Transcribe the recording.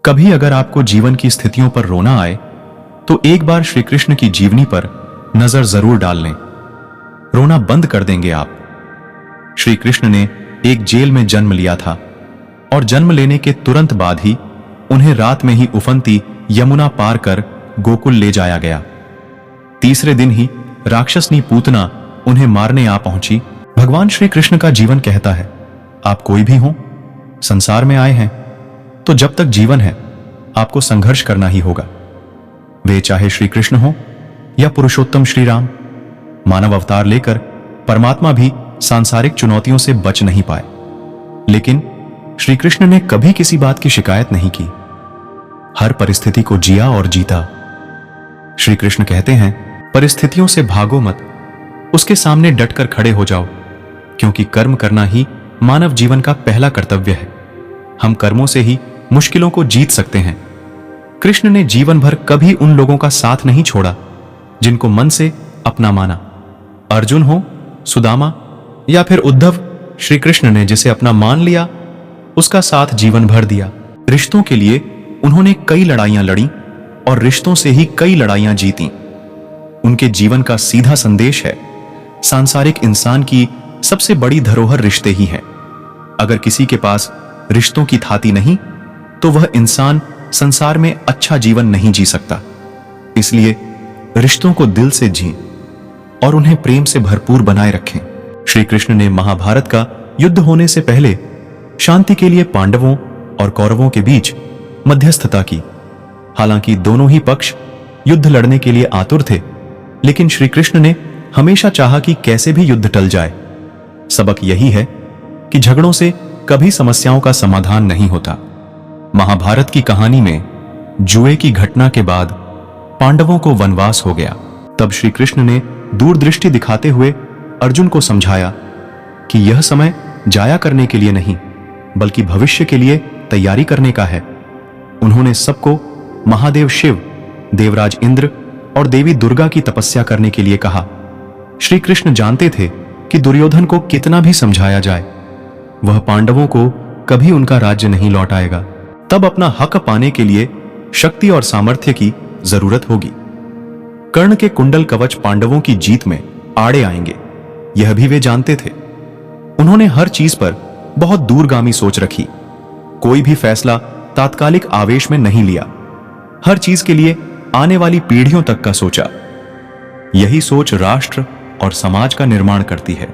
कभी अगर आपको जीवन की स्थितियों पर रोना आए तो एक बार श्री कृष्ण की जीवनी पर नजर जरूर डाल लें। रोना बंद कर देंगे आप। श्री कृष्ण ने एक जेल में जन्म लिया था और जन्म लेने के तुरंत बाद ही उन्हें रात में ही उफनती यमुना पार कर गोकुल ले जाया गया। तीसरे दिन ही राक्षसनी पूतना उन्हें मारने आ पहुंची। भगवान श्री कृष्ण का जीवन कहता है, आप कोई भी हो, संसार में आए हैं तो जब तक जीवन है आपको संघर्ष करना ही होगा। वे चाहे श्री कृष्ण हो या पुरुषोत्तम श्री राम, मानव अवतार लेकर परमात्मा भी सांसारिक चुनौतियों से बच नहीं पाए। लेकिन श्री कृष्ण ने कभी किसी बात की शिकायत नहीं की। हर परिस्थिति को जिया और जीता। श्री कृष्ण कहते हैं, परिस्थितियों से भागो मत, उसके सामने डटकर खड़े हो जाओ, क्योंकि कर्म करना ही मानव जीवन का पहला कर्तव्य है। हम कर्मों से ही मुश्किलों को जीत सकते हैं। कृष्ण ने जीवन भर कभी उन लोगों का साथ नहीं छोड़ा जिनको मन से अपना माना। अर्जुन हो, सुदामा या फिर उद्धव, श्री कृष्ण ने जिसे अपना मान लिया उसका साथ जीवन भर दिया। रिश्तों के लिए उन्होंने कई लड़ाइयां लड़ी और रिश्तों से ही कई लड़ाइयां जीती। उनके जीवन का सीधा संदेश है, सांसारिक इंसान की सबसे बड़ी धरोहर रिश्ते ही हैं। अगर किसी के पास रिश्तों की थाती नहीं तो वह इंसान संसार में अच्छा जीवन नहीं जी सकता। इसलिए रिश्तों को दिल से जिएं और उन्हें प्रेम से भरपूर बनाए रखें। श्री कृष्ण ने महाभारत का युद्ध होने से पहले शांति के लिए पांडवों और कौरवों के बीच मध्यस्थता की। हालांकि दोनों ही पक्ष युद्ध लड़ने के लिए आतुर थे, लेकिन श्री कृष्ण ने हमेशा चाहा कि कैसे भी युद्ध टल जाए। सबक यही है कि झगड़ों से कभी समस्याओं का समाधान नहीं होता। महाभारत की कहानी में जुए की घटना के बाद पांडवों को वनवास हो गया। तब श्री कृष्ण ने दूरदृष्टि दिखाते हुए अर्जुन को समझाया कि यह समय जाया करने के लिए नहीं, बल्कि भविष्य के लिए तैयारी करने का है। उन्होंने सबको महादेव शिव, देवराज इंद्र और देवी दुर्गा की तपस्या करने के लिए कहा। श्री कृष्ण जानते थे कि दुर्योधन को कितना भी समझाया जाए, वह पांडवों को कभी उनका राज्य नहीं लौटाएगा। तब अपना हक पाने के लिए शक्ति और सामर्थ्य की जरूरत होगी। कर्ण के कुंडल कवच पांडवों की जीत में आड़े आएंगे, यह भी वे जानते थे। उन्होंने हर चीज पर बहुत दूरगामी सोच रखी। कोई भी फैसला तात्कालिक आवेश में नहीं लिया। हर चीज के लिए आने वाली पीढ़ियों तक का सोचा। यही सोच राष्ट्र और समाज का निर्माण करती है।